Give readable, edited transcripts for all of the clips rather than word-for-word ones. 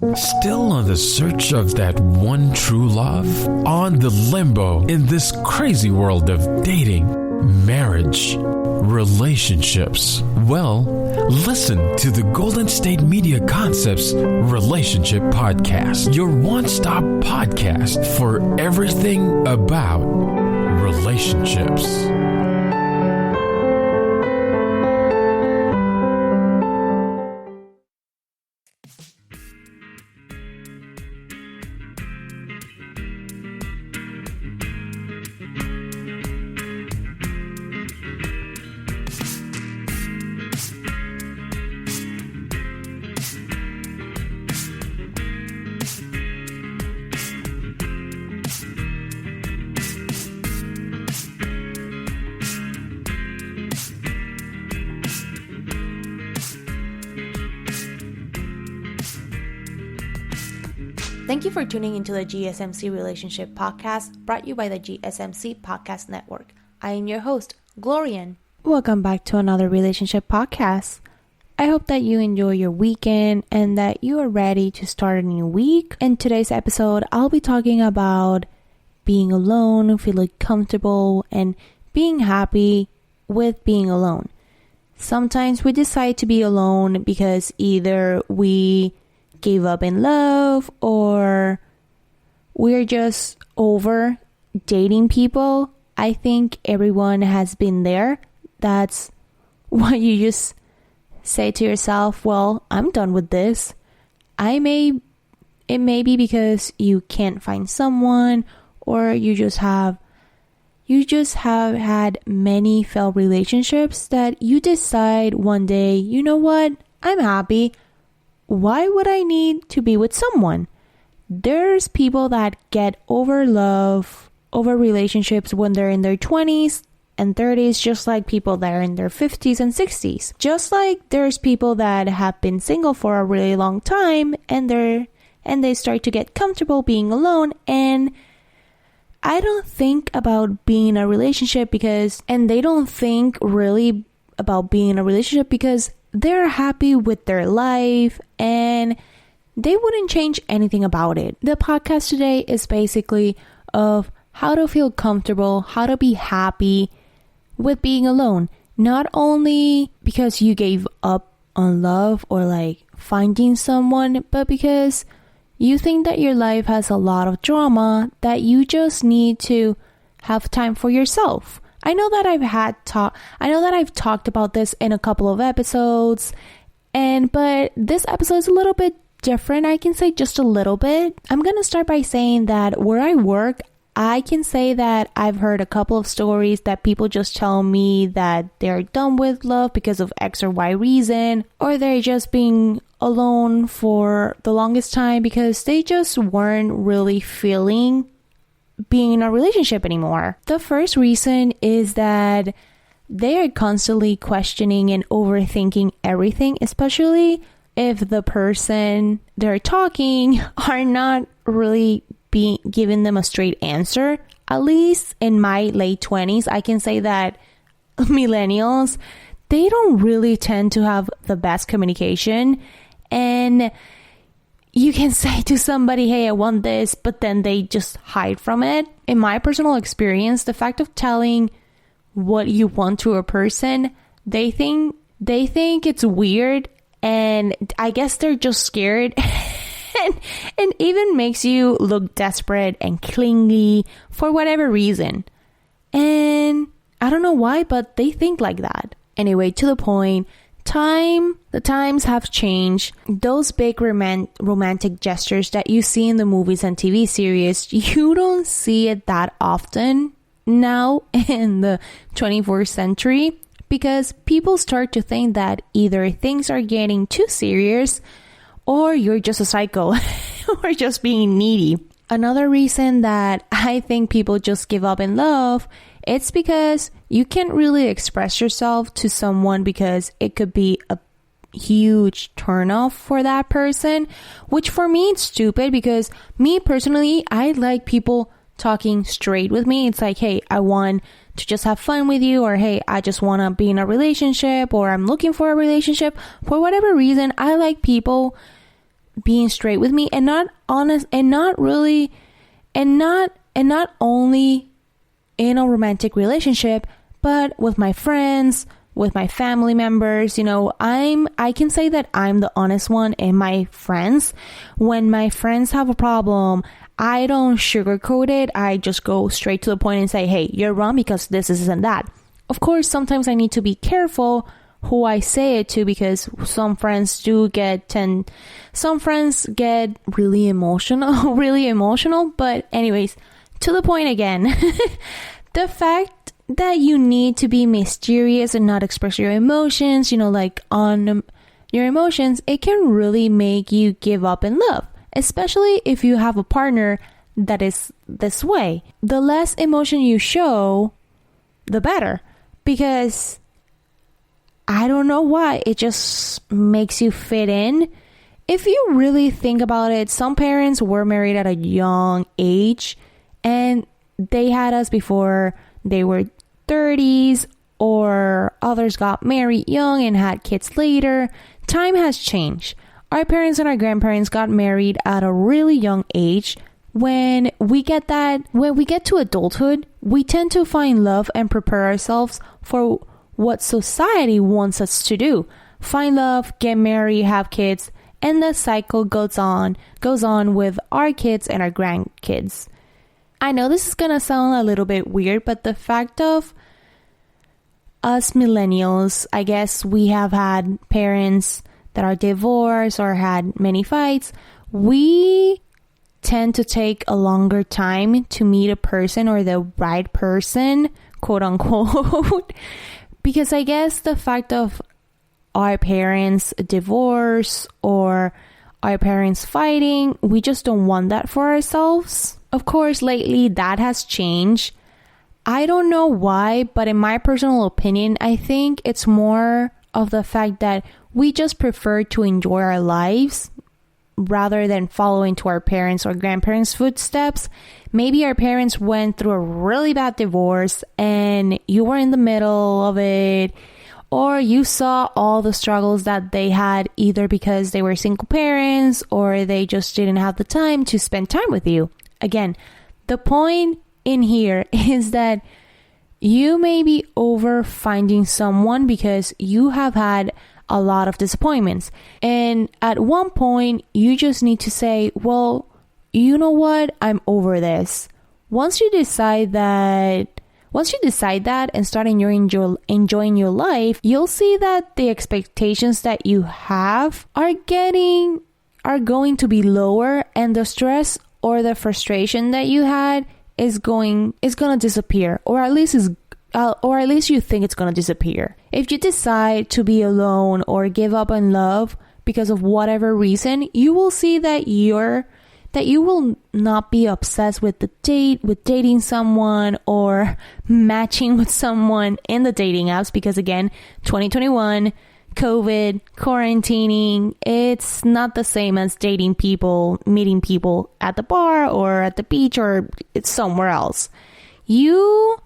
Still on the search of that one true love? On the limbo in this crazy world of dating, marriage, relationships? Well, listen to the Golden State Media Concepts Relationship Podcast, your one-stop podcast for everything about relationships. Thank you for tuning into the GSMC Relationship Podcast, brought you by the GSMC Podcast Network. I am your host, Gloriann. Welcome back to another relationship podcast. I hope that you enjoy your weekend and that you are ready to start a new week. In today's episode, I'll be talking about being alone, feeling comfortable, and being happy with being alone. Sometimes we decide to be alone because either we gave up in love or we're just over dating people. I think everyone has been there. That's why you just say to yourself, well, I'm done with this. It may be because you can't find someone, or you just have had many failed relationships that you decide one day, you know what, I'm happy. Why would I need to be with someone? There's people that get over love, over relationships when they're in their 20s and 30s, just like people that are in their 50s and 60s. Just like there's people that have been single for a really long time and they start to get comfortable being alone. And I don't think about being in a relationship and they don't think really about being in a relationship because they're happy with their life and they wouldn't change anything about it. The podcast today is basically of how to feel comfortable, how to be happy with being alone. Not only because you gave up on love or like finding someone, but because you think that your life has a lot of drama that you just need to have time for yourself. I know that I've talked about this in a couple of episodes, but this episode is a little bit different. I can say just a little bit. I'm going to start by saying that where I work, I can say that I've heard a couple of stories that people just tell me that they're done with love because of X or Y reason, or they're just being alone for the longest time because they just weren't really feeling being in a relationship anymore. The first reason is that they are constantly questioning and overthinking everything, especially if the person they're talking are not really giving them a straight answer. At least in my late 20s, I can say that millennials, they don't really tend to have the best communication. And you can say to somebody, hey, I want this, but then they just hide from it. In my personal experience, the fact of telling what you want to a person, they think it's weird, and I guess they're just scared. and even makes you look desperate and clingy for whatever reason. And I don't know why, but they think like that. Anyway, to the point, the times have changed. Those big romantic gestures that you see in the movies and TV series, you don't see it that often now in the 21st century because people start to think that either things are getting too serious or you're just a psycho or just being needy. Another reason that I think people just give up in love, it's because you can't really express yourself to someone because it could be a huge turnoff for that person, which for me it's stupid because me personally, I like people talking straight with me. It's like, hey, I want to just have fun with you, or hey, I just want to be in a relationship, or I'm looking for a relationship. For whatever reason, I like people being straight with me and not honest and not really and not only in a romantic relationship, but with my friends, with my family members. I can say that I'm the honest one in my friends. When my friends have a problem, I don't sugarcoat it. I just go straight to the point and say, hey, you're wrong because this and that. Of course, sometimes I need to be careful who I say it to, because some friends get really emotional. But anyways, to the point again, the fact that you need to be mysterious and not express your emotions, on your emotions, it can really make you give up in love, especially if you have a partner that is this way. The less emotion you show, the better, because I don't know why, it just makes you fit in. If you really think about it, some parents were married at a young age and they had us before they were 30s, or others got married young and had kids later. Time has changed. Our parents and our grandparents got married at a really young age. When we get to adulthood, we tend to find love and prepare ourselves for what society wants us to do. Find love, get married, have kids, and the cycle goes on with our kids and our grandkids. I know this is gonna sound a little bit weird, but the fact of us millennials, I guess we have had parents that are divorced or had many fights. We tend to take a longer time to meet a person, or the right person, quote unquote, because I guess the fact of our parents divorce or our parents fighting, we just don't want that for ourselves. Of course, lately that has changed. I don't know why, but in my personal opinion, I think it's more of the fact that we just prefer to enjoy our lives rather than following to our parents' or grandparents' footsteps. Maybe our parents went through a really bad divorce and you were in the middle of it, or you saw all the struggles that they had, either because they were single parents or they just didn't have the time to spend time with you. Again, the point in here is that you may be over finding someone because you have had a lot of disappointments. And at one point, you just need to say, well, you know what? I'm over this. Once you decide that and start enjoying your life, you'll see that the expectations that you have are going to be lower, and the stress or the frustration that you had is going to disappear, or at least you think it's going to disappear. If you decide to be alone or give up on love because of whatever reason, you will see that you will not be obsessed with dating someone or matching with someone in the dating apps, because again, 2021, COVID, quarantining, it's not the same as dating people, meeting people at the bar or at the beach or it's somewhere else. You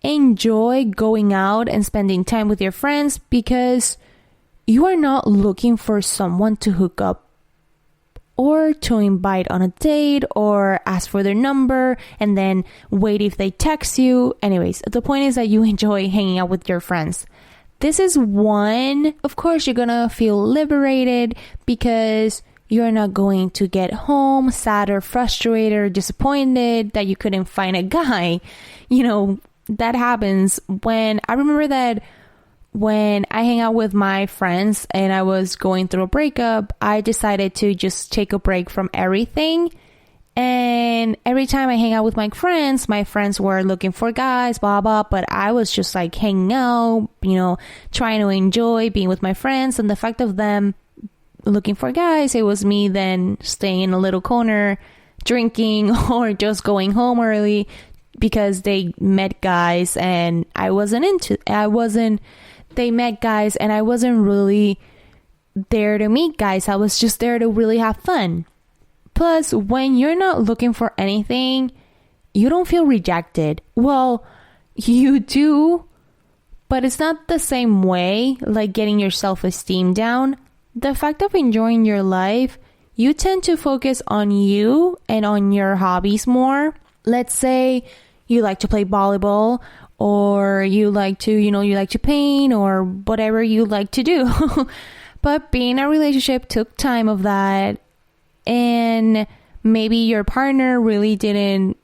enjoy going out and spending time with your friends because you are not looking for someone to hook up or to invite on a date or ask for their number and then wait if they text you. Anyways, the point is that you enjoy hanging out with your friends. This is one, of course, you're gonna feel liberated because you're not going to get home sad or frustrated or disappointed that you couldn't find a guy. That happens. I remember that when I hang out with my friends and I was going through a breakup, I decided to just take a break from everything. And every time I hang out with my friends were looking for guys, blah, blah. But I was just like hanging out, trying to enjoy being with my friends. And the fact of them looking for guys, it was me then staying in a little corner, drinking or just going home early because they met guys and they met guys and I wasn't really there to meet guys. I was just there to really have fun. Plus, when you're not looking for anything, you don't feel rejected. Well, you do, but it's not the same way like getting your self-esteem down. The fact of enjoying your life, you tend to focus on you and on your hobbies more. Let's say you like to play volleyball, or you like to paint, or whatever you like to do. But being in a relationship took time of that, and maybe your partner really didn't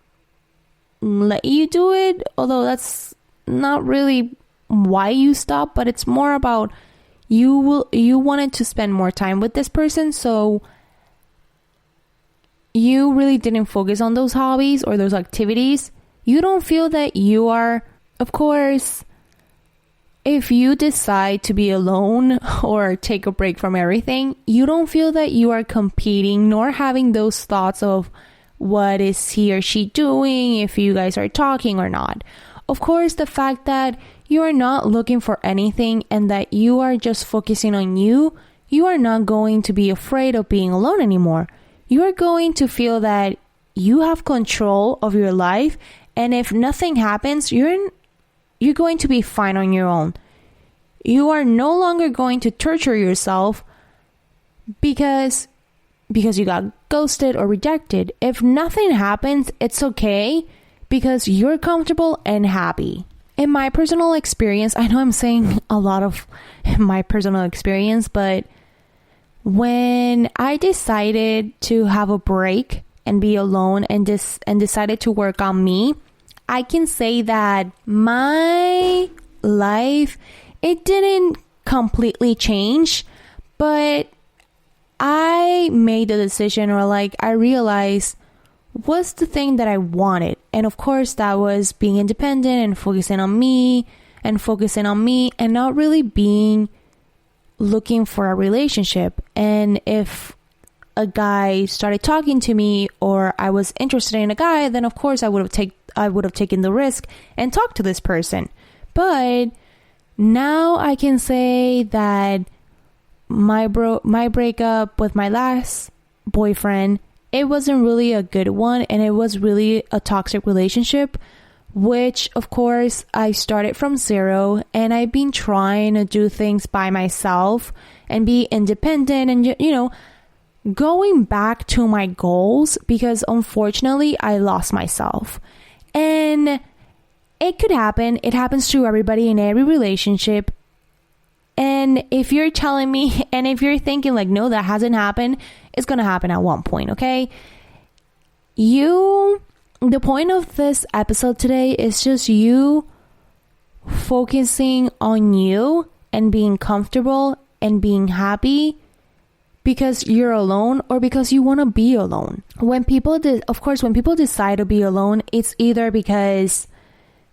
let you do it, although that's not really why you stopped, but it's more about you wanted to spend more time with this person, so you really didn't focus on those hobbies or those activities. You don't feel that you are, of course, if you decide to be alone or take a break from everything, you don't feel that you are competing nor having those thoughts of what is he or she doing, if you guys are talking or not. Of course, the fact that you are not looking for anything and that you are just focusing on you, you are not going to be afraid of being alone anymore. You are going to feel that you have control of your life, and if nothing happens, you're going to be fine on your own. You are no longer going to torture yourself because you got ghosted or rejected. If nothing happens, it's okay because you're comfortable and happy. In my personal experience, I know I'm saying a lot of my personal experience, but when I decided to have a break and be alone and decided to work on me, I can say that my life, it didn't completely change, but I made the decision, or I realized what's the thing that I wanted. And of course, that was being independent and focusing on me and not really looking for a relationship. And if a guy started talking to me or I was interested in a guy, then of course I would have taken the risk and talked to this person. But now I can say that my breakup with my last boyfriend, it wasn't really a good one, and it was really a toxic relationship, which of course I started from zero, and I've been trying to do things by myself and be independent and going back to my goals, because unfortunately I lost myself. And it could happen. It happens to everybody in every relationship. And if you're telling me, and if you're thinking no, that hasn't happened, it's going to happen at one point, okay? The point of this episode today is just you focusing on you and being comfortable and being happy because you're alone or because you want to be alone. When people decide to be alone, it's either because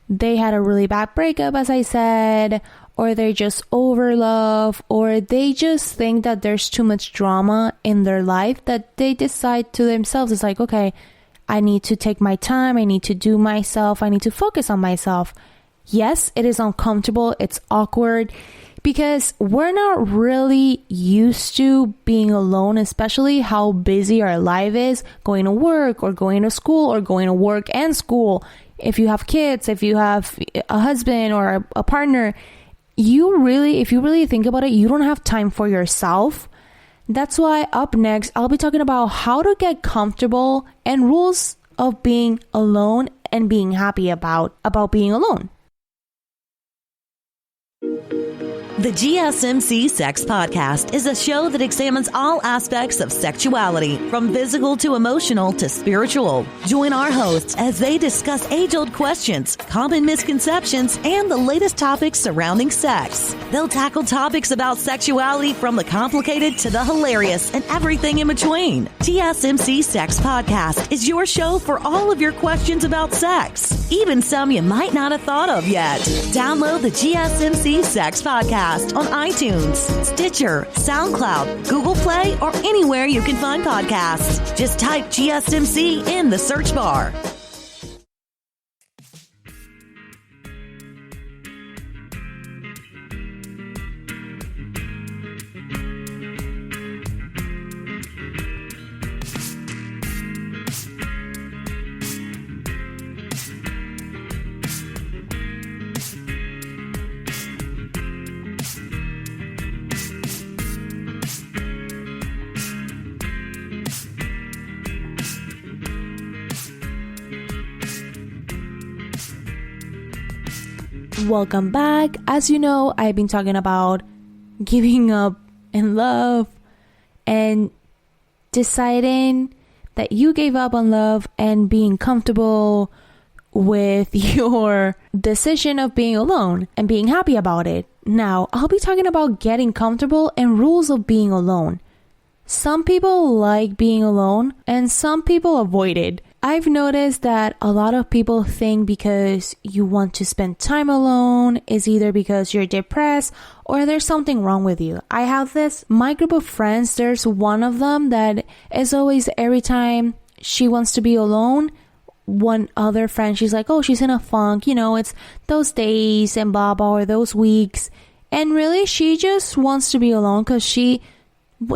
they had a really bad breakup, as I said, or they're just over love, or they just think that there's too much drama in their life that they decide to themselves, it's okay, I need to take my time, I need to do myself, I need to focus on myself. Yes, it is uncomfortable, it's awkward, because we're not really used to being alone, especially how busy our life is, going to work or going to school or going to work and school. If you have kids, if you have a husband or a partner, if you really think about it, you don't have time for yourself. That's why up next, I'll be talking about how to get comfortable and rules of being alone and being happy about being alone. The GSMC Sex Podcast is a show that examines all aspects of sexuality, from physical to emotional to spiritual. Join our hosts as they discuss age-old questions, common misconceptions, and the latest topics surrounding sex. They'll tackle topics about sexuality from the complicated to the hilarious and everything in between. GSMC Sex Podcast is your show for all of your questions about sex, even some you might not have thought of yet. Download the GSMC Sex Podcast on iTunes, Stitcher, SoundCloud, Google Play, or anywhere you can find podcasts. Just type GSMC in the search bar. Welcome back. As you know, I've been talking about giving up in love and deciding that you gave up on love and being comfortable with your decision of being alone and being happy about it. Now, I'll be talking about getting comfortable and rules of being alone. Some people like being alone and some people avoid it. I've noticed that a lot of people think because you want to spend time alone is either because you're depressed or there's something wrong with you. I have my group of friends, there's one of them that is always, every time she wants to be alone, one other friend, she's like, oh, she's in a funk, it's those days and blah blah, or those weeks. And really, she just wants to be alone because she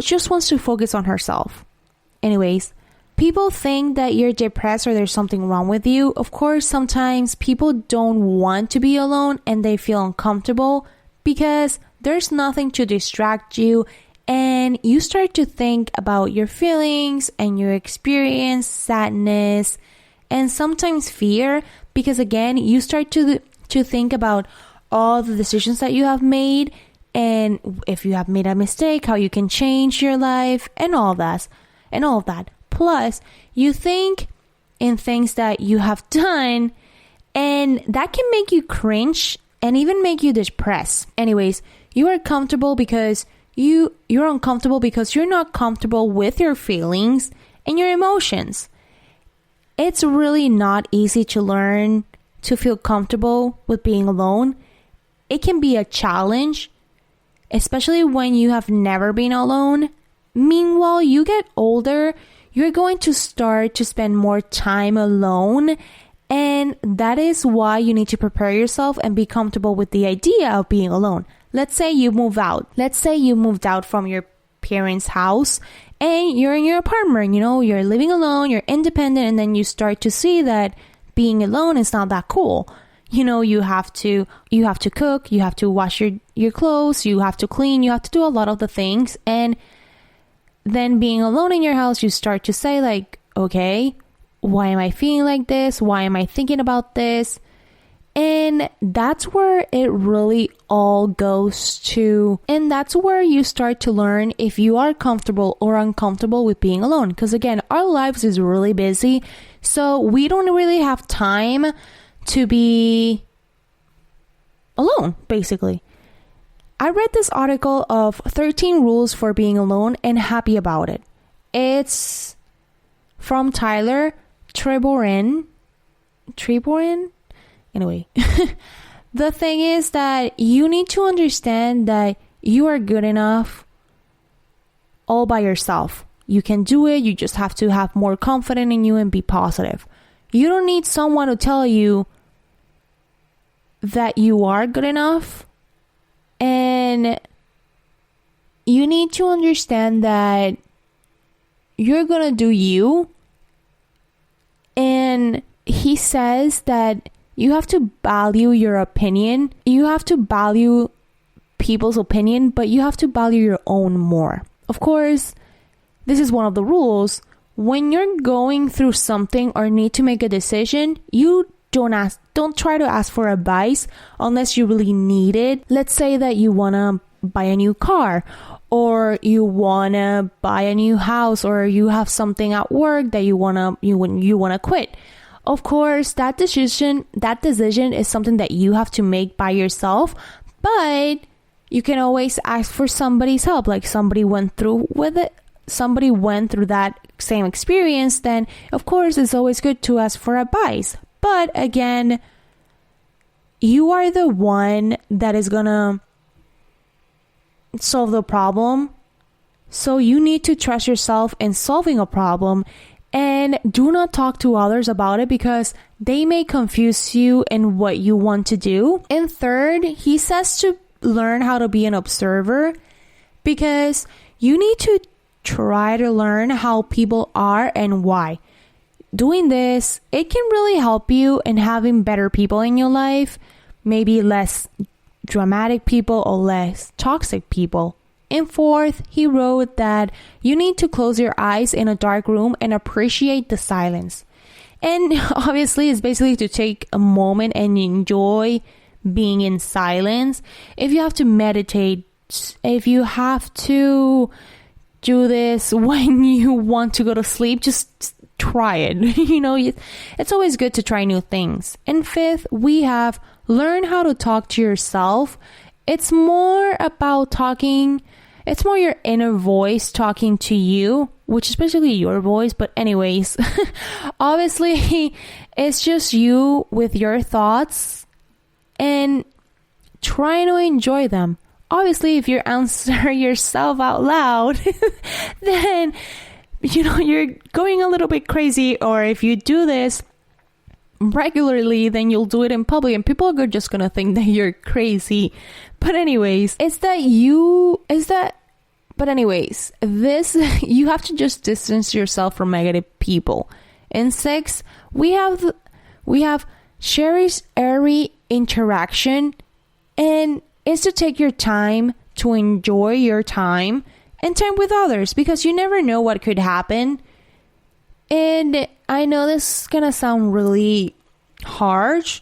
just wants to focus on herself. Anyways, people think that you're depressed or there's something wrong with you. Of course, sometimes people don't want to be alone and they feel uncomfortable because there's nothing to distract you, and you start to think about your feelings and your experience, sadness, and sometimes fear, because again, you start to think about all the decisions that you have made, and if you have made a mistake, how you can change your life and all that. Plus, you think in things that you have done, and that can make you cringe and even make you depressed. Anyways, you are comfortable because you're uncomfortable because you're not comfortable with your feelings and your emotions. It's really not easy to learn to feel comfortable with being alone. It can be a challenge, especially when you have never been alone. Meanwhile, you get older, you're going to start to spend more time alone, and that is why you need to prepare yourself and be comfortable with the idea of being alone. Let's say you move out. Let's say you moved out from your parents' house and you're in your apartment, you're living alone, you're independent, and then you start to see that being alone is not that cool. You have to cook, you have to wash your clothes, you have to clean, you have to do a lot of the things. And then being alone in your house, you start to say like, okay, why am I feeling like this? Why am I thinking about this? And that's where it really all goes to. And that's where you start to learn if you are comfortable or uncomfortable with being alone. Because again, our lives is really busy. So we don't really have time to be alone, basically. I read this article of 13 rules for being alone and happy about it. It's from Tyler Treborn. Anyway, the thing is that you need to understand that you are good enough all by yourself. You can do it. You just have to have more confidence in you and be positive. You don't need someone to tell you that you are good enough. And you need to understand that you're going to do you. And he says that you have to value your opinion. You have to value people's opinion, but you have to value your own more. Of course, this is one of the rules. When you're going through something or need to make a decision, you don't try to ask for advice unless you really need it. Let's say that you want to buy a new car, or you want to buy a new house, or you have something at work that you want to quit. Of course, that decision is something that you have to make by yourself, but you can always ask for somebody's help. Like somebody went through that same experience, then of course it's always good to ask for advice. But again, you are the one that is gonna solve the problem. So you need to trust yourself in solving a problem. And do not talk to others about it because they may confuse you in what you want to do. And third, he says to learn how to be an observer, because you need to try to learn how people are and why. Doing this, it can really help you in having better people in your life, maybe less dramatic people or less toxic people. And fourth, he wrote that you need to close your eyes in a dark room and appreciate the silence. And obviously, it's basically to take a moment and enjoy being in silence, if you have to meditate, if you have to do this when you want to go to sleep, just try it. It's always good to try new things. And fifth, we have learn how to talk to yourself. It's more about talking. It's more your inner voice talking to you, which is basically your voice. But anyways, obviously, it's just you with your thoughts and trying to enjoy them. Obviously, if you answer yourself out loud, then, you're going a little bit crazy. Or if you do this regularly, then you'll do it in public and people are just gonna think that you're crazy. But anyways, this you have to just distance yourself from negative people. And 6, we have cherish every interaction, and it's to take your time to enjoy your time and time with others, because you never know what could happen. And I know this is gonna sound really harsh,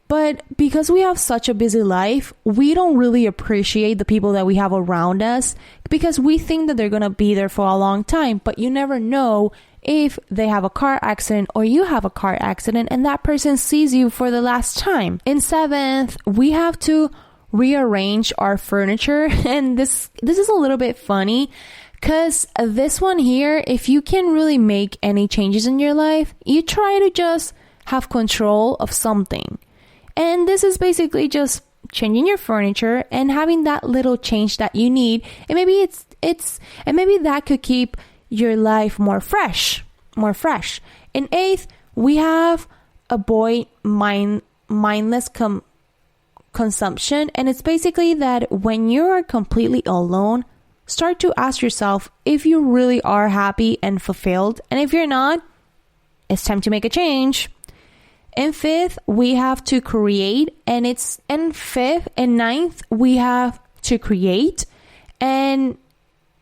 but because we have such a busy life, we don't really appreciate the people that we have around us, because we think that they're gonna be there for a long time. But you never know if they have a car accident or you have a car accident and that person sees you for the last time. In 7th, we have to rearrange our furniture. And this is a little bit funny, because this one here, if you can really make any changes in your life, you try to just have control of something. And this is basically just changing your furniture and having that little change that you need. And maybe maybe that could keep your life more fresh. In 8th, we have avoid mindless consumption. And it's basically that when you are completely alone, start to ask yourself if you really are happy and fulfilled. And if you're not, it's time to make a change. In 5th, we have to create. And it's in 5th and 9th, we have to create. And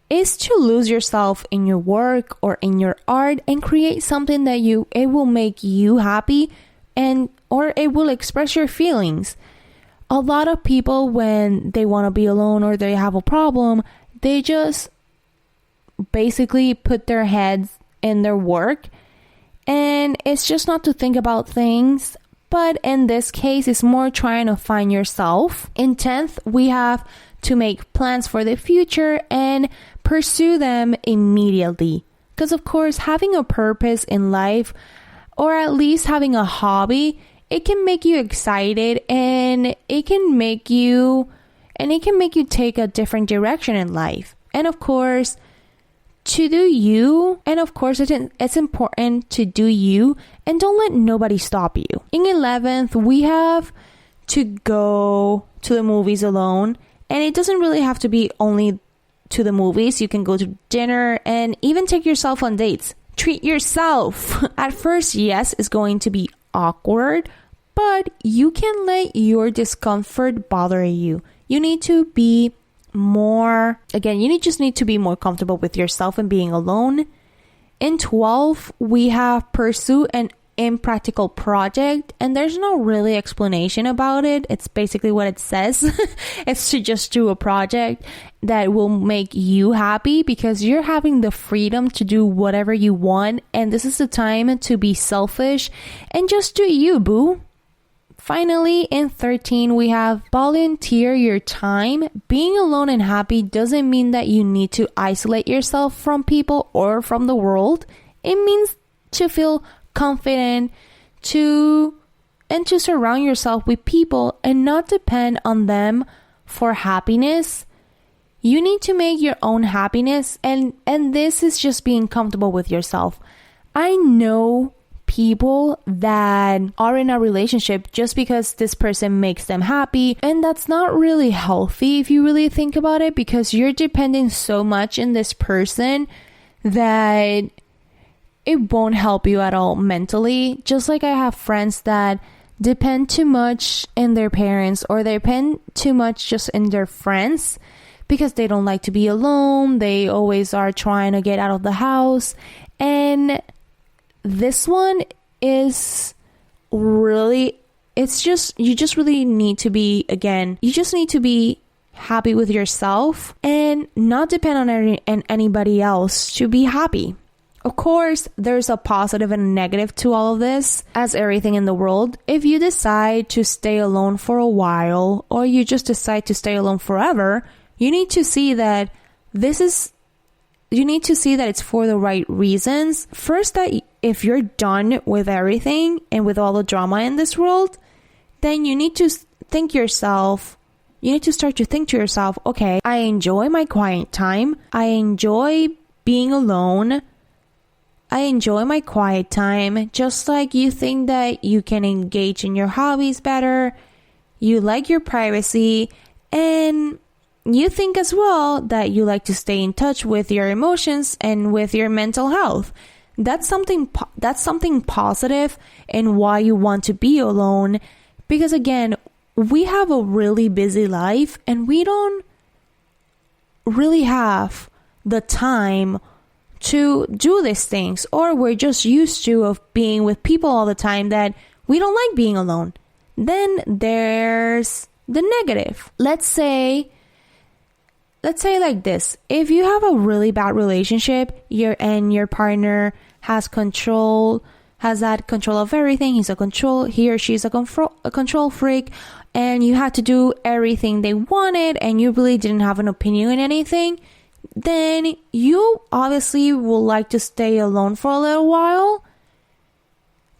it's to lose yourself in your work or in your art and create something that it will make you happy, or it will express your feelings. A lot of people, when they want to be alone or they have a problem, they just basically put their heads in their work, and it's just not to think about things. But in this case, it's more trying to find yourself. In 10th, we have to make plans for the future and pursue them immediately. Because of course, having a purpose in life, or at least having a hobby, it can make you excited, and it can make you take a different direction in life. And of course, to do you, and of course it's important to do you, and don't let nobody stop you. In 11th, we have to go to the movies alone, and it doesn't really have to be only to the movies. You can go to dinner and even take yourself on dates. Treat yourself. At first, yes, it's going to be awkward, but you can let your discomfort bother you. You need to be more, you just need to be more comfortable with yourself and being alone. In 12, we have pursue an impractical project, and there's no really explanation about it. It's basically what it says. It's to just do a project that will make you happy, because you're having the freedom to do whatever you want, and this is the time to be selfish and just do you, boo. Finally, in 13, we have volunteer your time. Being alone and happy doesn't mean that you need to isolate yourself from people or from the world. It means to feel confident, to surround yourself with people and not depend on them for happiness. You need to make your own happiness, and this is just being comfortable with yourself. I know people that are in a relationship just because this person makes them happy, and that's not really healthy if you really think about it, because you're depending so much on this person that it won't help you at all mentally. Just like I have friends that depend too much in their parents, or they depend too much just in their friends because they don't like to be alone. They always are trying to get out of the house. And this one is really you just really need to be, again, you just need to be happy with yourself and not depend on anybody else to be happy. Of course, there's a positive and a negative to all of this, as everything in the world. If you decide to stay alone for a while, or you just decide to stay alone forever, you need to see that it's for the right reasons. First, that if you're done with everything and with all the drama in this world, then you need to start to think to yourself, okay, I enjoy my quiet time. I enjoy being alone. I enjoy my quiet time. Just like you think that you can engage in your hobbies better. You like your privacy. And you think as well that you like to stay in touch with your emotions and with your mental health. That's something positive and why you want to be alone. Because again, we have a really busy life and we don't really have the time to do these things, or we're just used to of being with people all the time that we don't like being alone. Then there's the negative. Let's say like this. If you have a really bad relationship, your partner has that control of everything. He or she's a control freak, and you had to do everything they wanted and you really didn't have an opinion in anything, then you obviously will like to stay alone for a little while.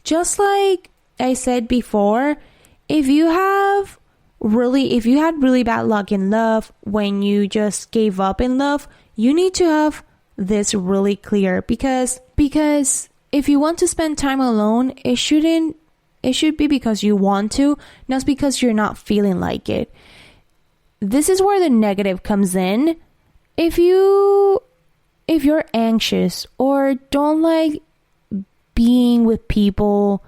Just like I said before, if you had really bad luck in love, when you just gave up in love, you need to have this really clear, because if you want to spend time alone, it should be because you want to, not because you're not feeling like it. This is where the negative comes in. If you're anxious or don't like being with people,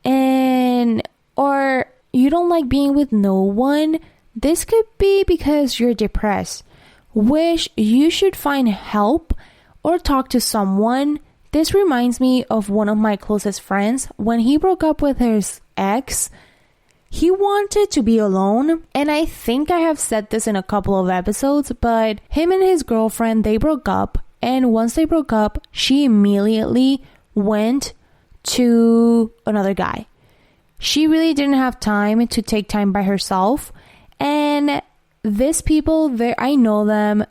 or you don't like being with no one, this could be because you're depressed. Wish you should find help or talk to someone. This reminds me of one of my closest friends. When he broke up with his ex, he wanted to be alone. And I think I have said this in a couple of episodes, but him and his girlfriend, they broke up. And once they broke up, she immediately went to another guy. She really didn't have time to take time by herself. And these people, I know them.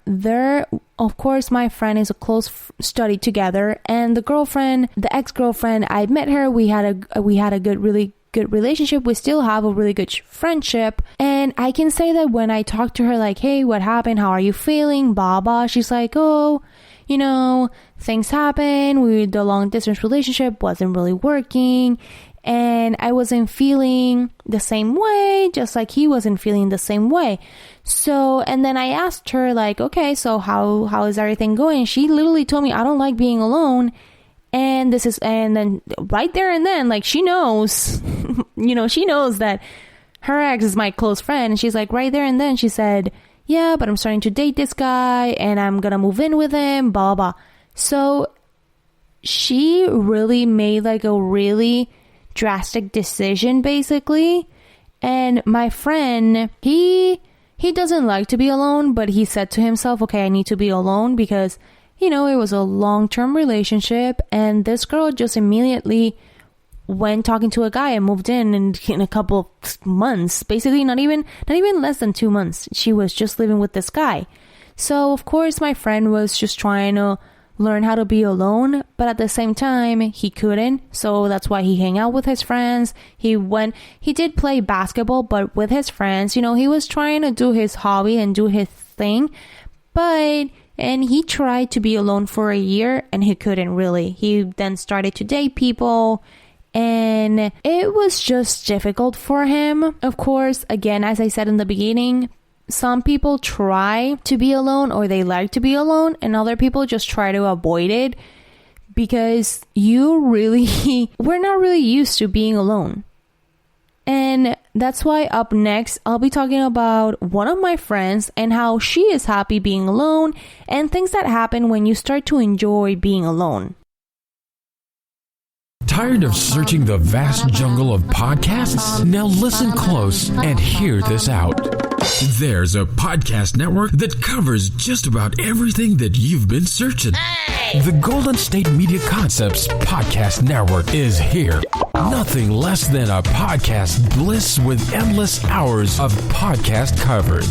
Of course, my friend is a close study together, and the ex-girlfriend, I met her. We had a really good relationship. We still have a really good friendship, and I can say that when I talk to her, like, hey, what happened? How are you feeling? Blah blah. She's like, oh, things happen. The long distance relationship wasn't really working. And I wasn't feeling the same way, just like he wasn't feeling the same way. So, and then I asked her, like, okay, so how is everything going? She literally told me, I don't like being alone. And then right there and then, like, she knows, she knows that her ex is my close friend. And she's like, right there and then, she said, yeah, but I'm starting to date this guy and I'm going to move in with him, blah, blah. So she really made like a really drastic decision, basically. And my friend, he doesn't like to be alone, but he said to himself, okay, I need to be alone because, it was a long-term relationship, and this girl just immediately went talking to a guy and moved in a couple of months, basically not even less than 2 months. She was just living with this guy. So of course my friend was just trying to learn how to be alone, but at the same time he couldn't, so that's why he hang out with his friends. He did play basketball, but with his friends, he was trying to do his hobby and do his thing, and he tried to be alone for a year and he couldn't really. He then started to date people and it was just difficult for him. Of course, again, as I said in the beginning, some people try to be alone or they like to be alone, and other people just try to avoid it because we're not really used to being alone. And that's why up next, I'll be talking about one of my friends and how she is happy being alone and things that happen when you start to enjoy being alone. Tired of searching the vast jungle of podcasts? Now listen close and hear this out. There's a podcast network that covers just about everything that you've been searching. The Golden State Media Concepts Podcast Network is here. Nothing less than a podcast bliss with endless hours of podcast coverage.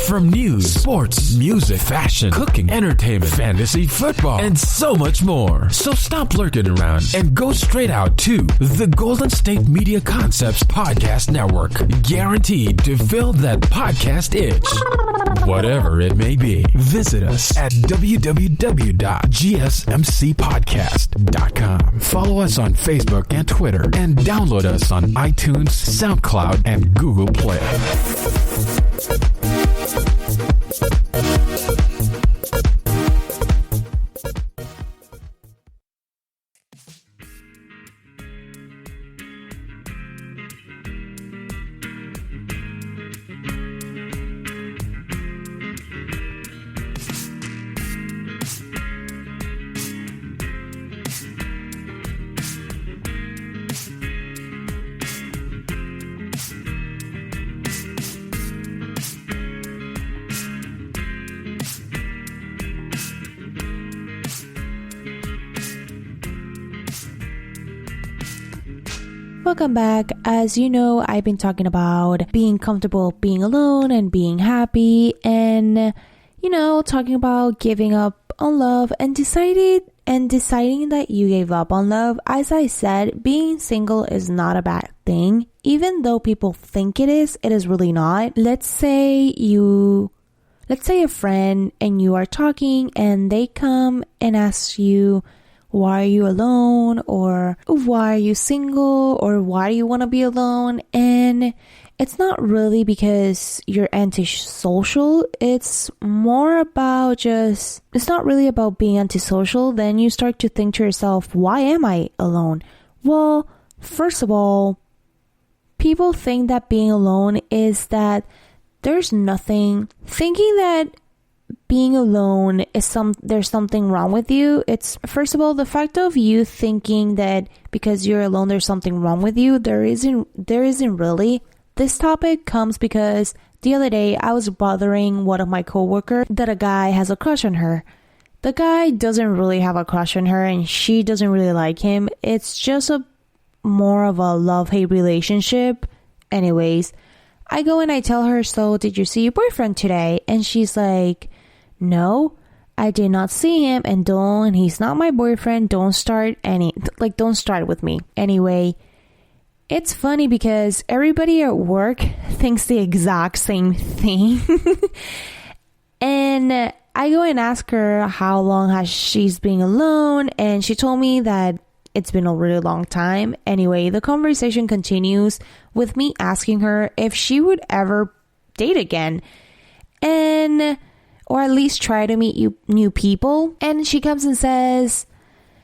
From news, sports, music, fashion, cooking, entertainment, fantasy, football, and so much more. So stop lurking around and go straight out to the Golden State Media Concepts Podcast Network. Guaranteed to fill that podcast itch. Whatever it may be, visit us at www.gsmcpodcast.com. Follow us on Facebook and Twitter, and download us on iTunes, SoundCloud, and Google Play. Welcome back. As you know, I've been talking about being comfortable being alone and being happy and, talking about giving up on love and deciding that you gave up on love. As I said, being single is not a bad thing. Even though people think it is really not. Let's say a friend and you are talking and they come and ask you, why are you alone? Or why are you single? Or why do you want to be alone? And it's not really because you're antisocial. It's more about it's not really about being antisocial. Then you start to think to yourself, why am I alone? Well, first of all, people think that being alone is that there's nothing. Thinking that being alone is there's something wrong with you. It's first of all the fact of you thinking that because you're alone there's something wrong with you. There isn't really. This topic comes because the other day I was bothering one of my coworkers that a guy has a crush on her. The guy doesn't really have a crush on her and she doesn't really like him. It's just more of a love-hate relationship. Anyways, I go and I tell her, so did you see your boyfriend today? And she's like, no, I did not see him, and he's not my boyfriend. Don't start with me. Anyway, it's funny because everybody at work thinks the exact same thing. And I go and ask her how long has she's been alone, and she told me that it's been a really long time. Anyway, the conversation continues with me asking her if she would ever date again. Or at least try to meet new people. And she comes and says,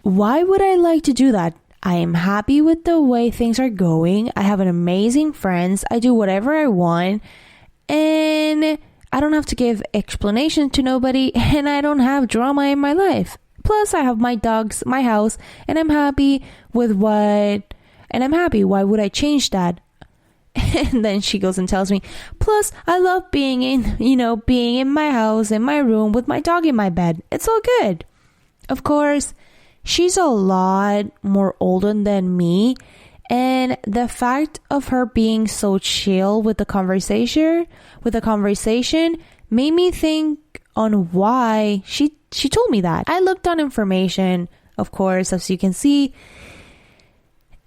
why would I like to do that? I am happy with the way things are going. I have an amazing friends. I do whatever I want. And I don't have to give explanation to nobody. And I don't have drama in my life. Plus, I have my dogs, my house. And I'm happy with Why would I change that? And then she goes and tells me, plus I love being in my house, in my room with my dog in my bed. It's all good. Of course, she's a lot more older than me. And the fact of her being so chill with the conversation made me think on why she told me that. I looked on information, of course, as you can see,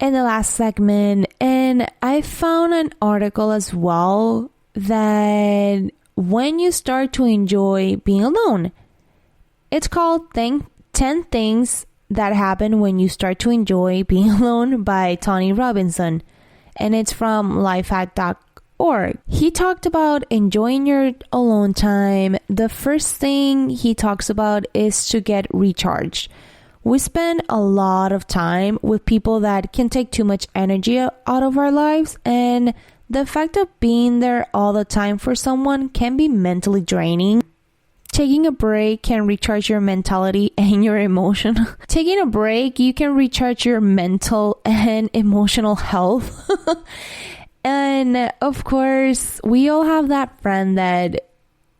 in the last segment, and I found an article as well that when you start to enjoy being alone, it's called 10 Things That Happen When You Start to Enjoy Being Alone by Tony Robinson, and it's from lifehack.org. He talked about enjoying your alone time. The first thing he talks about is to get recharged. We spend a lot of time with people that can take too much energy out of our lives, and the fact of being there all the time for someone can be mentally draining. taking a break can recharge your mentality and your emotion. Taking a break, you can recharge your mental and emotional health. And of course, we all have that friend that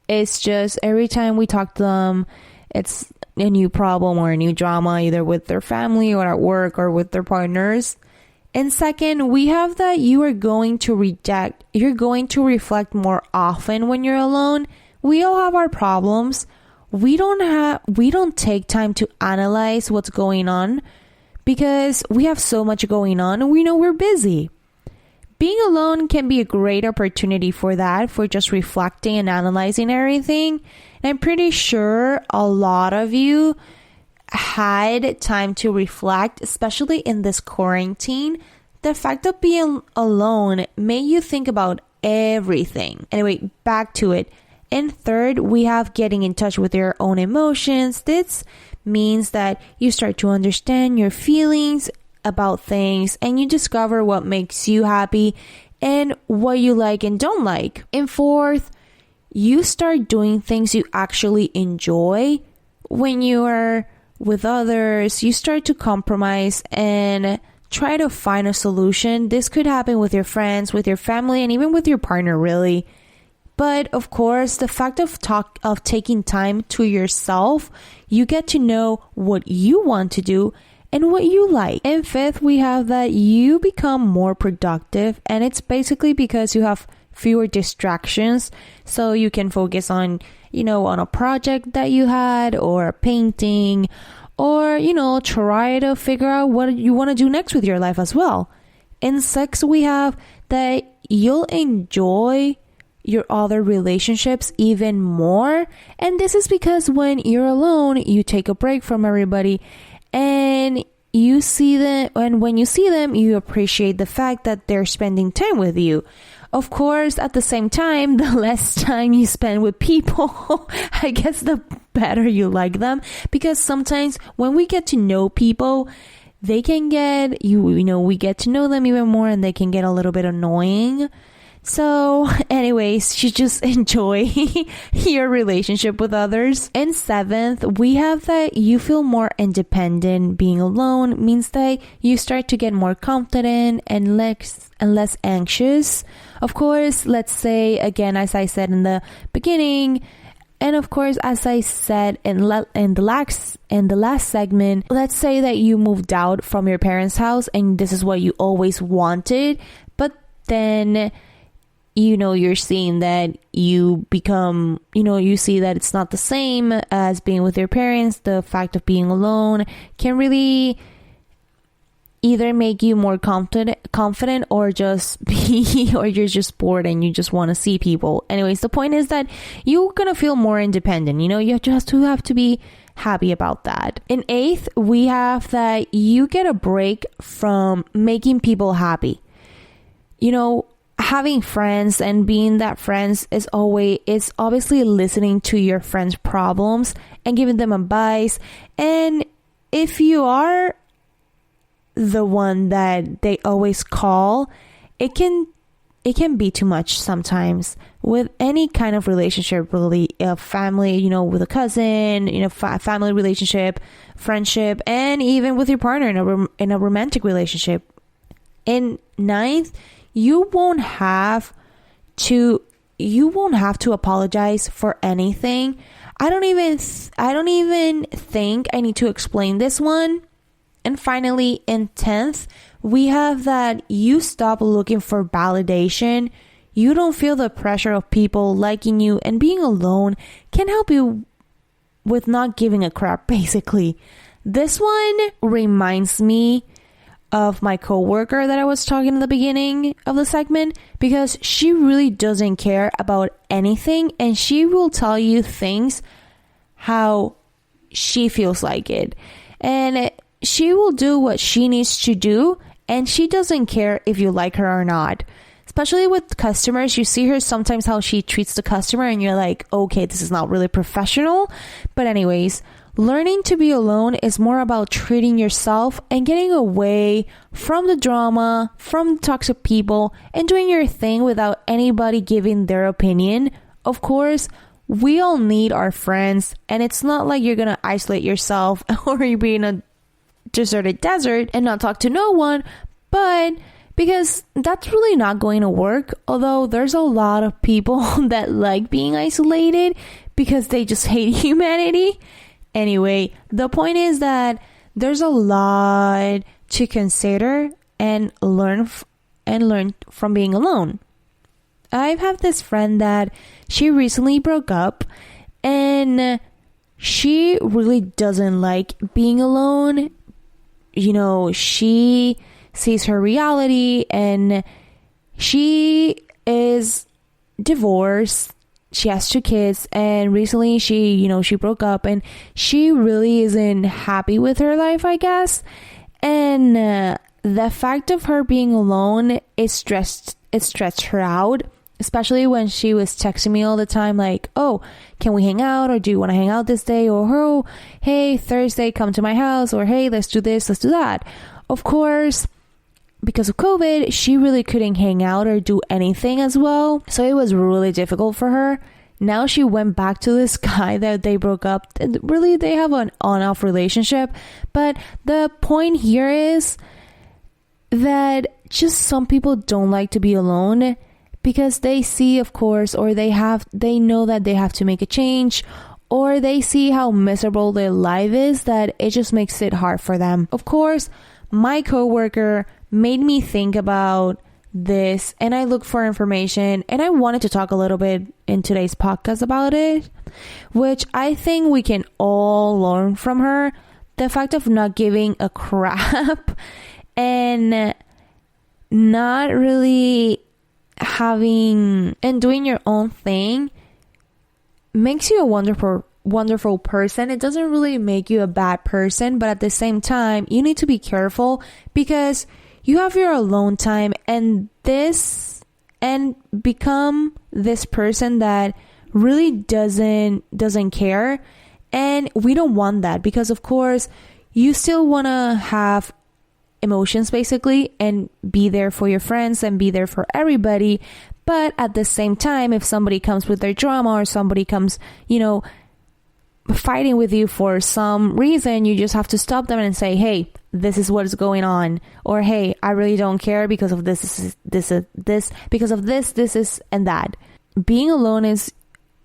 is just every time we talk to them, it's a new problem or a new drama, either with their family or at work or with their partners. And second, we have that you're going to reflect more often when you're alone. We all have our problems. We don't take time to analyze what's going on because we have so much going on and we know we're busy. Being alone can be a great opportunity for that, for just reflecting and analyzing everything. And I'm pretty sure a lot of you had time to reflect, especially in this quarantine. The fact of being alone made you think about everything. Anyway, back to it. And third, we have getting in touch with your own emotions. This means that you start to understand your feelings about things and you discover what makes you happy and what you like and don't like. And fourth, you start doing things you actually enjoy. When you are with others, you start to compromise and try to find a solution. This could happen with your friends, with your family, and even with your partner, really. But of course, the fact of taking time to yourself, you get to know what you want to do and what you like. And fifth, we have that you become more productive, and it's basically because you have fewer distractions, so you can focus on, on a project that you had or painting, or, try to figure out what you want to do next with your life as well. And sixth, we have that you'll enjoy your other relationships even more. And this is because when you're alone, you take a break from everybody and you see them, and when you see them, you appreciate the fact that they're spending time with you. Of course, at the same time, the less time you spend with people, I guess the better you like them, because sometimes when we get to know people, they can get, we get to know them even more and they can get a little bit annoying. So anyways, you just enjoy your relationship with others. And seventh, we have that you feel more independent. Being alone means that you start to get more confident and less anxious. Of course, let's say, again, as I said in the beginning, and of course, as I said in the last segment, let's say that you moved out from your parents' house and this is what you always wanted, but then you're seeing that you become, you see that it's not the same as being with your parents. The fact of being alone can really either make you more confident or just or you're just bored and you just want to see people. Anyways, the point is that you're going to feel more independent. You just have to be happy about that. In eighth, we have that you get a break from making people happy. Having friends and being that friends is obviously listening to your friends' problems and giving them advice. And if you are the one that they always call, it can be too much sometimes with any kind of relationship, really, a family, with a cousin, family relationship, friendship, and even with your partner in a romantic relationship. In ninth, you won't have to apologize for anything. I don't even think I need to explain this one. And finally, in 10th, we have that you stop looking for validation. You don't feel the pressure of people liking you, and being alone can help you with not giving a crap, basically. This one reminds me of my coworker that I was talking in the beginning of the segment, because she really doesn't care about anything and she will tell you things how she feels like it, and she will do what she needs to do, and she doesn't care if you like her or not. Especially with customers, you see her sometimes how she treats the customer and you're like, okay, this is not really professional. But anyways, learning to be alone is more about treating yourself and getting away from the drama, from toxic people, and doing your thing without anybody giving their opinion. Of course, we all need our friends, and it's not like you're gonna isolate yourself or you be in a deserted desert and not talk to no one, but because that's really not going to work. Although there's a lot of people that like being isolated because they just hate humanity. Anyway, the point is that there's a lot to consider and learn from being alone. I have this friend that she recently broke up, and she really doesn't like being alone. You know, she sees her reality, and she is divorced. She has 2 kids, and recently she broke up, and she really isn't happy with her life, I guess. And the fact of her being alone, it stressed her out, especially when she was texting me all the time like, oh, can we hang out, or do you want to hang out this day, or oh, hey, Thursday, come to my house, or hey, let's do this, let's do that. Of course, because of COVID, she really couldn't hang out or do anything as well, so it was really difficult for her. Now she went back to this guy that they broke up. Really, they have an on-off relationship, but the point here is that just some people don't like to be alone because they see, of course, or they know that they have to make a change, or they see how miserable their life is, that it just makes it hard for them. Of course, my coworker made me think about this, and I looked for information, and I wanted to talk a little bit in today's podcast about it, which I think we can all learn from her. The fact of not giving a crap and not really having and doing your own thing makes you a wonderful person. It doesn't really make you a bad person, but at the same time, you need to be careful because you have your alone time and become this person that really doesn't care. And we don't want that, because of course you still want to have emotions basically and be there for your friends and be there for everybody. But at the same time, if somebody comes with their drama, or somebody comes, fighting with you for some reason, you just have to stop them and say, hey, this is what is going on, or hey, I really don't care because of this, because of this, and that. Being alone is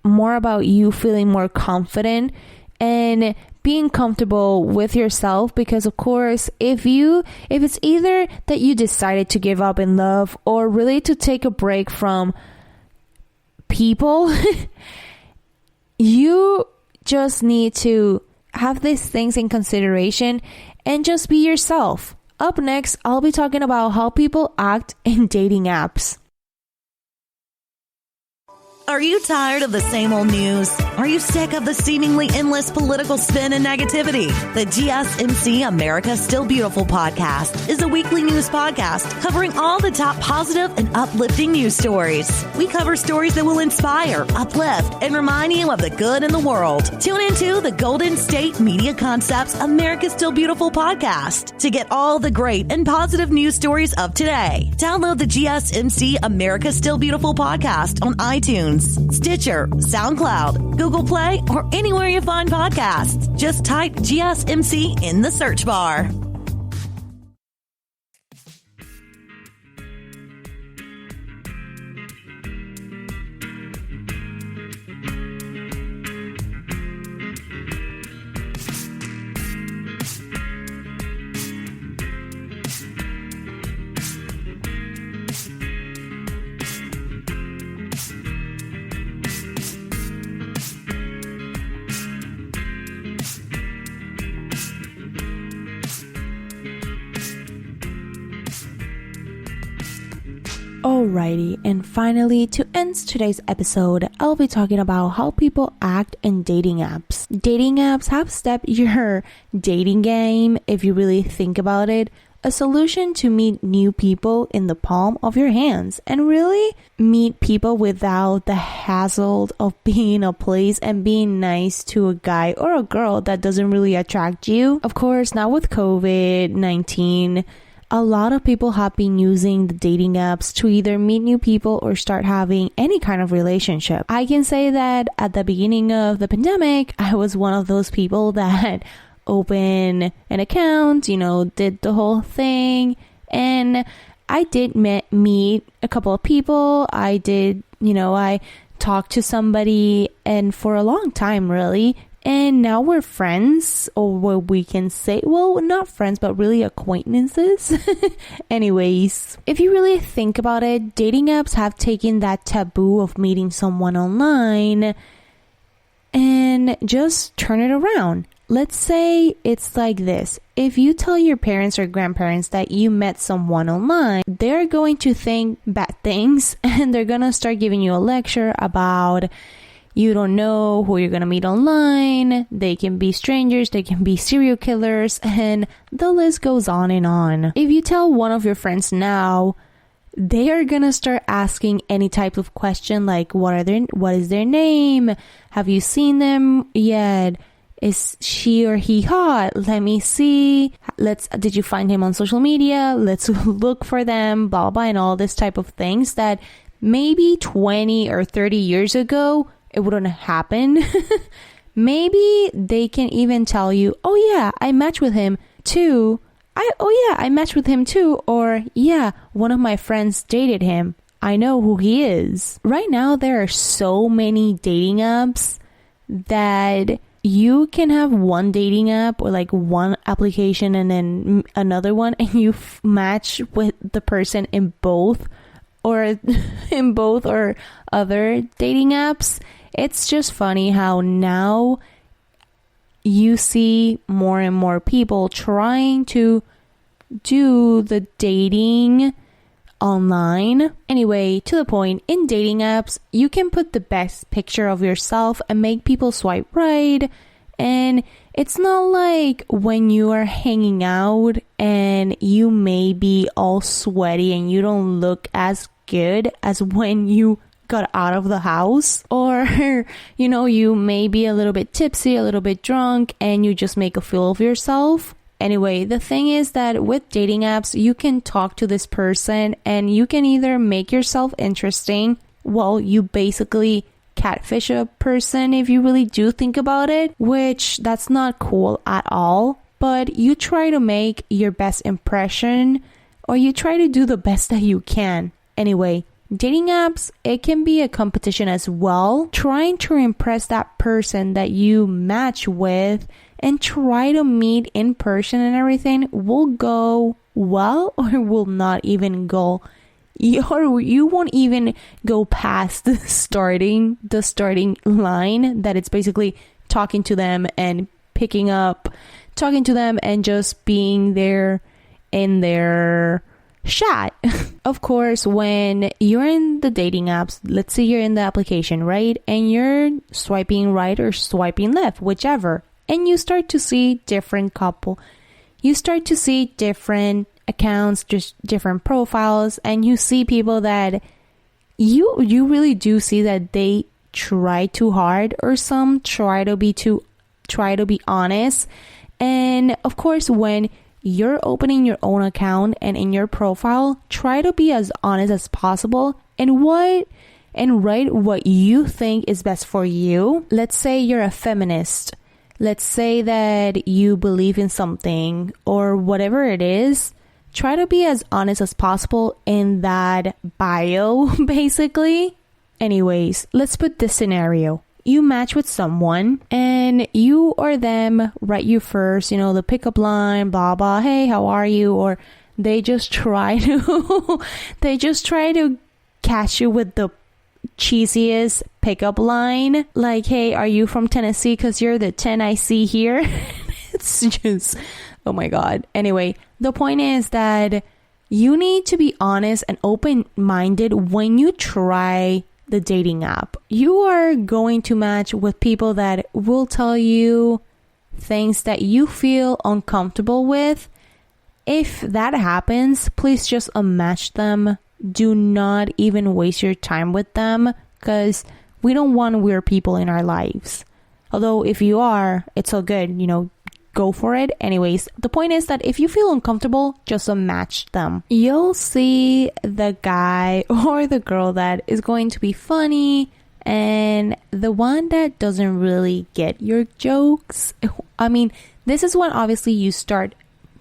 more about you feeling more confident and being comfortable with yourself, because of course, if it's either that you decided to give up in love or really to take a break from people, you just need to have these things in consideration and just be yourself. Up next, I'll be talking about how people act in dating apps. Are you tired of the same old news? Are you sick of the seemingly endless political spin and negativity? The GSMC America Still Beautiful podcast is a weekly news podcast covering all the top positive and uplifting news stories. We cover stories that will inspire, uplift, and remind you of the good in the world. Tune into the Golden State Media Concepts America Still Beautiful podcast to get all the great and positive news stories of today. Download the GSMC America Still Beautiful podcast on iTunes, Stitcher, SoundCloud, Google Play, or anywhere you find podcasts. Just type GSMC in the search bar. Alrighty, and finally, to end today's episode, I'll be talking about how people act in dating apps. Dating apps have stepped your dating game, if you really think about it, a solution to meet new people in the palm of your hands and really meet people without the hassle of being in a place and being nice to a guy or a girl that doesn't really attract you. Of course, not with COVID-19. a lot of people have been using the dating apps to either meet new people or start having any kind of relationship. I can say that at the beginning of the pandemic, I was one of those people that opened an account, did the whole thing. And I did meet a couple of people. I did, I talked to somebody and for a long time, really. And now we're friends, or what we can say, well, not friends, but really acquaintances. Anyways, if you really think about it, dating apps have taken that taboo of meeting someone online and just turn it around. Let's say it's like this. If you tell your parents or grandparents that you met someone online, they're going to think bad things and they're going to start giving you a lecture about you don't know who you're going to meet online. They can be strangers, they can be serial killers, and the list goes on and on. If you tell one of your friends now, they are going to start asking any type of question like, what is their name? Have you seen them yet? Is she or he hot? Let me see. Did you find him on social media? Let's look for them, blah, blah, and all this type of things that maybe 20 or 30 years ago, it wouldn't happen. Maybe they can even tell you, oh yeah, I matched with him too. I matched with him too. Or yeah, one of my friends dated him. I know who he is. Right now, there are so many dating apps that you can have one dating app or like one application and then another one, and you match with the person in both or other dating apps. It's just funny how now you see more and more people trying to do the dating online. Anyway, to the point, in dating apps, you can put the best picture of yourself and make people swipe right. And it's not like when you are hanging out and you may be all sweaty and you don't look as good as when you got out of the house, or you may be a little bit tipsy, a little bit drunk, and you just make a fool of yourself. Anyway, the thing is that with dating apps, you can talk to this person and you can either make yourself interesting, well, you basically catfish a person if you really do think about it, which that's not cool at all, but you try to make your best impression, or you try to do the best that you can. Anyway, dating apps, it can be a competition as well. Trying to impress that person that you match with and try to meet in person and everything will go well or will not even go. You won't even go past the starting line, that it's basically talking to them and talking to them and just being there in their chat. Of course, when you're in the dating apps, let's say you're in the application, right? And you're swiping right or swiping left, whichever. And you start to see different you start to see different accounts, just different profiles, and you see people that you really do see that they try too hard, or some try to be honest. And of course, when you're opening your own account and in your profile, try to be as honest as possible and write what you think is best for you. Let's say you're a feminist. Let's say that you believe in something or whatever it is. Try to be as honest as possible in that bio, basically. Anyways, let's put this scenario. You match with someone and you or them write you first, the pickup line, blah, blah, hey, how are you? Or they just try to catch you with the cheesiest pickup line. Like, hey, are you from Tennessee? Because you're the 10 I see here. It's just, oh my God. Anyway, the point is that you need to be honest and open-minded when you try the dating app. You are going to match with people that will tell you things that you feel uncomfortable with. If that happens, please just unmatch them. Do not even waste your time with them, because we don't want weird people in our lives. Although if you are, it's all good. go for it. Anyways, the point is that if you feel uncomfortable, just unmatch them. You'll see the guy or the girl that is going to be funny and the one that doesn't really get your jokes. I mean, this is when obviously you start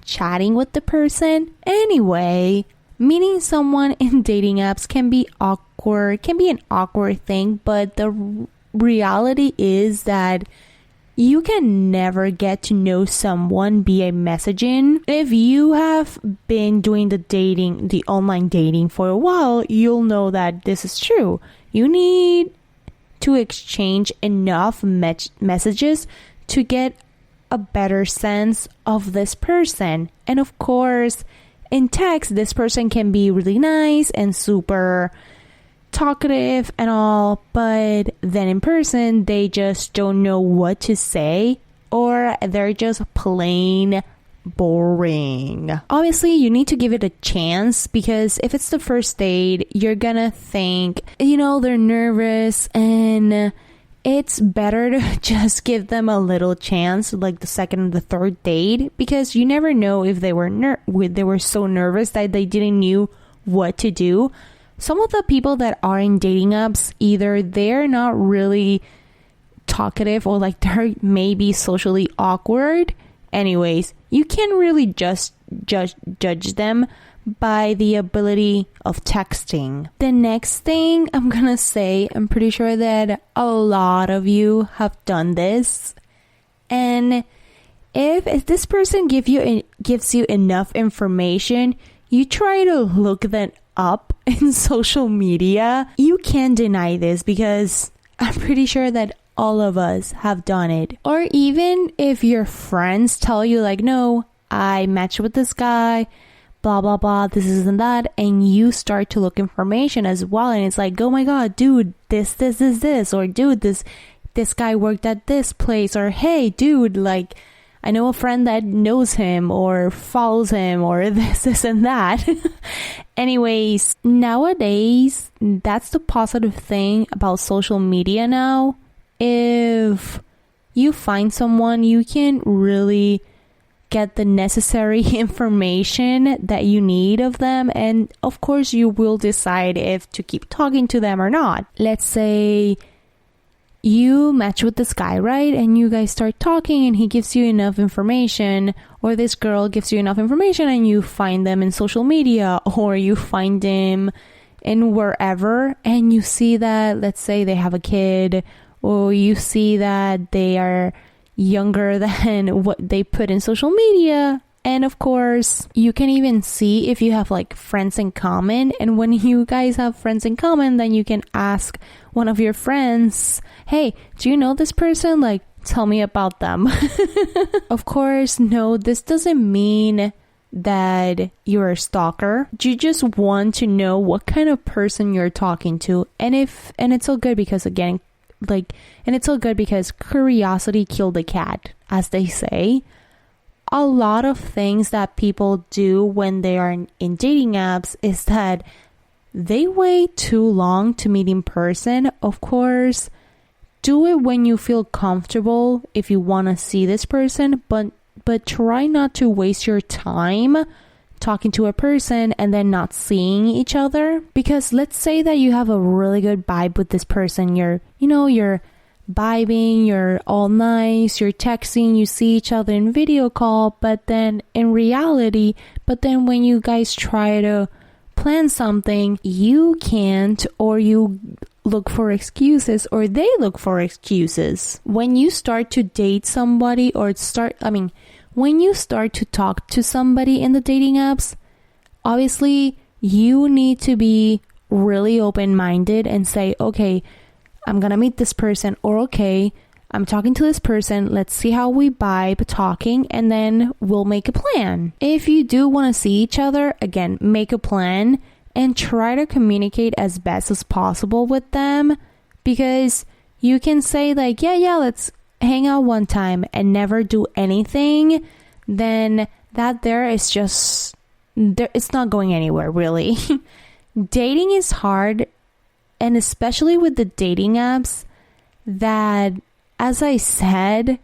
chatting with the person. Anyway, meeting someone in dating apps can be awkward, can be an awkward thing, but the reality is that you can never get to know someone via messaging. If you have been doing the online dating for a while, you'll know that this is true. You need to exchange enough messages to get a better sense of this person. And of course, in text, this person can be really nice and super talkative and all, but then in person they just don't know what to say, or they're just plain boring. Obviously, you need to give it a chance, because if it's the first date, you're gonna think, they're nervous, and it's better to just give them a little chance, like the second and the third date, because you never know if they were so nervous that they didn't knew what to do. Some of the people that are in dating apps, either they're not really talkative or like they're maybe socially awkward. Anyways, you can't really just judge them by the ability of texting. The next thing I'm gonna say, I'm pretty sure that a lot of you have done this. And if this person gives you enough information, you try to look that up in social media. You can't deny this, because I'm pretty sure that all of us have done it. Or even if your friends tell you like, no, I matched with this guy, blah blah blah, this and that, and you start to look information as well, and it's like, oh my god, dude, this, or dude, this guy worked at this place, or hey dude, like I know a friend that knows him or follows him, or this and that. Anyways, nowadays, that's the positive thing about social media now. If you find someone, you can really get the necessary information that you need of them. And of course, you will decide if to keep talking to them or not. Let's say you match with this guy, right? And you guys start talking and he gives you enough information, or this girl gives you enough information, and you find them in social media, or you find them in wherever, and you see that, let's say they have a kid, or you see that they are younger than what they put in social media. And of course, you can even see if you have like friends in common. And when you guys have friends in common, then you can ask one of your friends, hey, do you know this person? Like, tell me about them. Of course, no, this doesn't mean that you're a stalker. You just want to know what kind of person you're talking to. And it's so good because, again, it's so good because curiosity killed the cat, as they say. A lot of things that people do when they are in dating apps is that they wait too long to meet in person. Of course, do it when you feel comfortable if you want to see this person, but try not to waste your time talking to a person and then not seeing each other. Because let's say that you have a really good vibe with this person. You're vibing, you're all nice, you're texting, you see each other in video call, but then when you guys try to plan something, you can't, or you look for excuses, or they look for excuses. When you start to date somebody, when you start to talk to somebody in the dating apps, obviously you need to be really open-minded and say, okay, I'm gonna meet this person, or okay, I'm talking to this person, let's see how we vibe talking, and then we'll make a plan. If you do want to see each other, again, make a plan and try to communicate as best as possible with them, because you can say like, yeah, let's hang out one time and never do anything, then that there is just, it's not going anywhere, really. Dating is hard. And especially with the dating apps, that, as I said,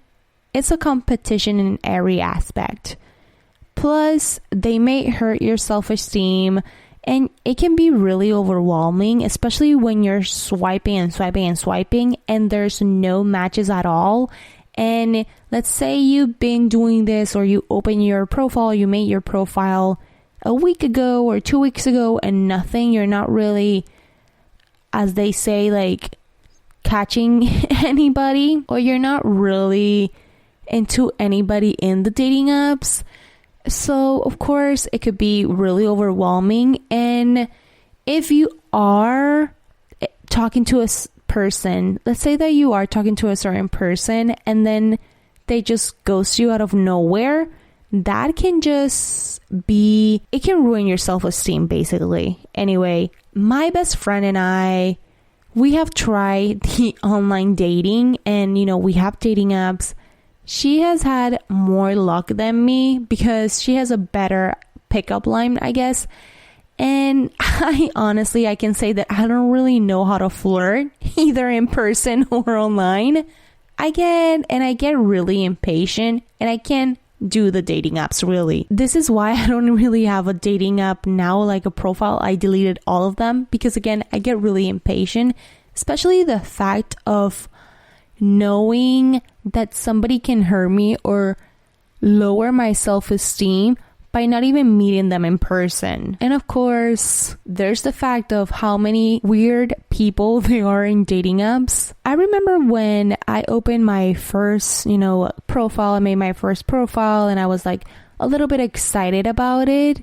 it's a competition in every aspect. Plus, they may hurt your self-esteem, and it can be really overwhelming, especially when you're swiping and swiping and swiping and there's no matches at all. And let's say you've been doing this, or you open your profile, you made your profile a week ago or 2 weeks ago and nothing. You're not really, as they say, like catching anybody, or you're not really into anybody in the dating apps. So of course it could be really overwhelming. And if you are talking to a person, let's say that you are talking to a certain person and then they just ghost you out of nowhere, that can just be, it can ruin your self-esteem basically. Anyway, my best friend and I, we have tried the online dating, and we have dating apps. She has had more luck than me because she has a better pickup line, I guess. And I can say that I don't really know how to flirt, either in person or online. I get really impatient, and I can't do the dating apps really. This is why I don't really have a dating app now, like a profile. I deleted all of them because, again, I get really impatient, especially the fact of knowing that somebody can hurt me or lower my self-esteem by not even meeting them in person. And of course, there's the fact of how many weird people there are in dating apps. I remember when I opened my first, profile, I made my first profile, and I was like a little bit excited about it.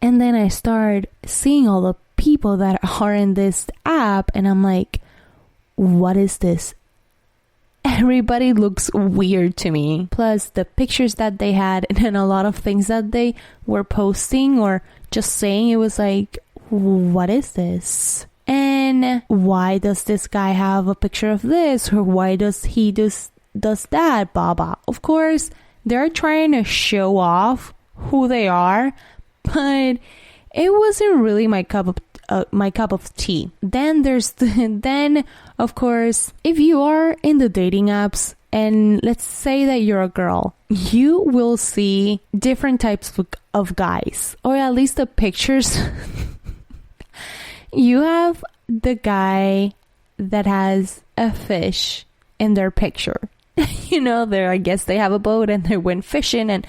And then I started seeing all the people that are in this app, and I'm like, what is this? Everybody looks weird to me. Plus the pictures that they had and a lot of things that they were posting or just saying, it was like, what is this? And why does this guy have a picture of this? Or why does he does that? Blah, blah. Of course, they're trying to show off who they are, but it wasn't really my cup of tea. Then of course, if you are in the dating apps, and let's say that you're a girl, you will see different types of guys, or at least the pictures. You have the guy that has a fish in their picture. I guess they have a boat and they went fishing, and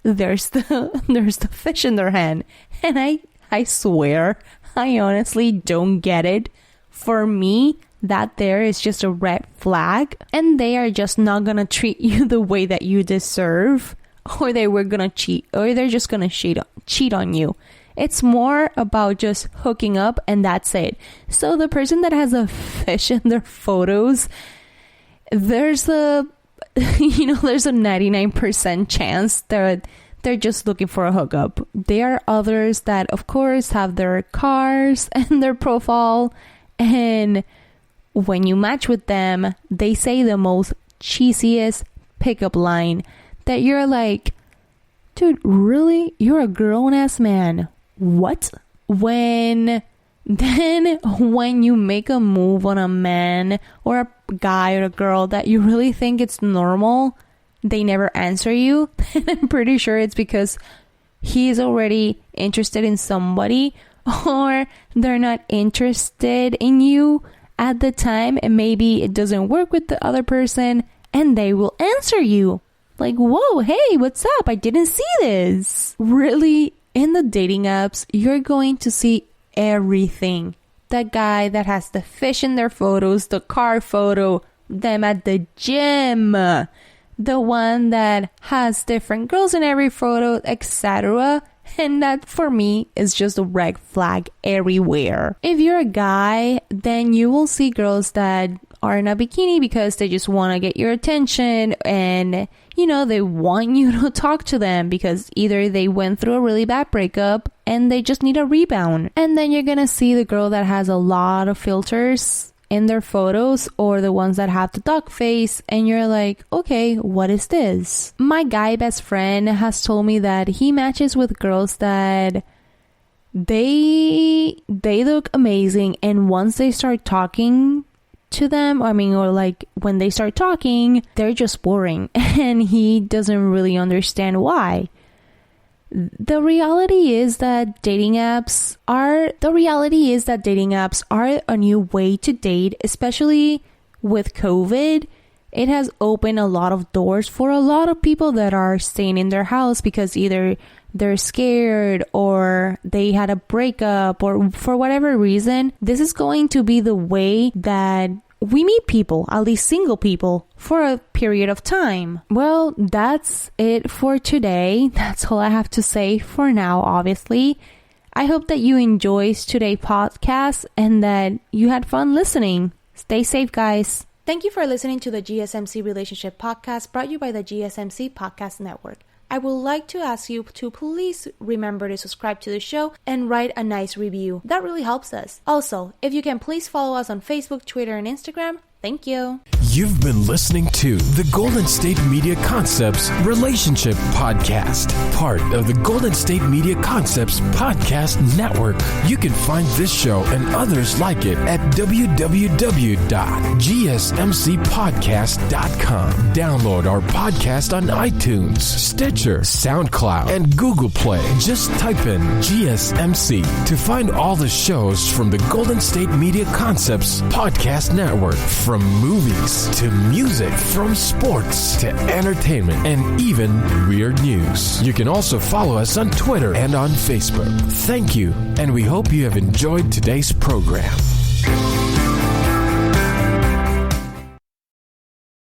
there's the fish in their hand. And I swear, I honestly don't get it. For me, that there is just a red flag, and they are just not gonna treat you the way that you deserve, or they were gonna cheat, or they're just gonna cheat on you. It's more about just hooking up, and that's it. So the person that has a fish in their photos, there's a 99% chance that they're just looking for a hookup. There are others that, of course, have their cars and their profile, and when you match with them, they say the most cheesiest pickup line that you're like, dude, really? You're a grown-ass man. What? When you make a move on a man or a guy or a girl that you really think it's normal, they never answer you. I'm pretty sure it's because he's already interested in somebody, or they're not interested in you at the time, and maybe it doesn't work with the other person, and they will answer you like, whoa, hey, what's up? I didn't see this. Really, in the dating apps, you're going to see everything. The guy that has the fish in their photos, the car photo, them at the gym, the one that has different girls in every photo, etc. And that, for me, is just a red flag everywhere. If you're a guy, then you will see girls that are in a bikini because they just want to get your attention, and they want you to talk to them because either they went through a really bad breakup and they just need a rebound. And then you're gonna see the girl that has a lot of filters in their photos, or the ones that have the dog face, and you're like, okay, what is this? My guy best friend has told me that he matches with girls that they look amazing, and once they start talking to them, or like when they start talking, they're just boring and he doesn't really understand why. The reality is that dating apps are a new way to date, especially with COVID. It has opened a lot of doors for a lot of people that are staying in their house because either they're scared or they had a breakup or for whatever reason. This is going to be the way that we meet people, at least single people, for a period of time. Well, that's it for today. That's all I have to say for now, obviously. I hope that you enjoyed today's podcast and that you had fun listening. Stay safe, guys. Thank you for listening to the GSMC Relationship Podcast, brought to you by the GSMC Podcast Network. I would like to ask you to please remember to subscribe to the show and write a nice review. That really helps us. Also, if you can please follow us on Facebook, Twitter, and Instagram. Thank you. You've been listening to the Golden State Media Concepts Relationship Podcast, part of the Golden State Media Concepts Podcast Network. You can find this show and others like it at www.gsmcpodcast.com. Download our podcast on iTunes, Stitcher, SoundCloud, and Google Play. Just type in GSMC to find all the shows from the Golden State Media Concepts Podcast Network. From movies to music, from sports to entertainment, and even weird news. You can also follow us on Twitter and on Facebook. Thank you, and we hope you have enjoyed today's program.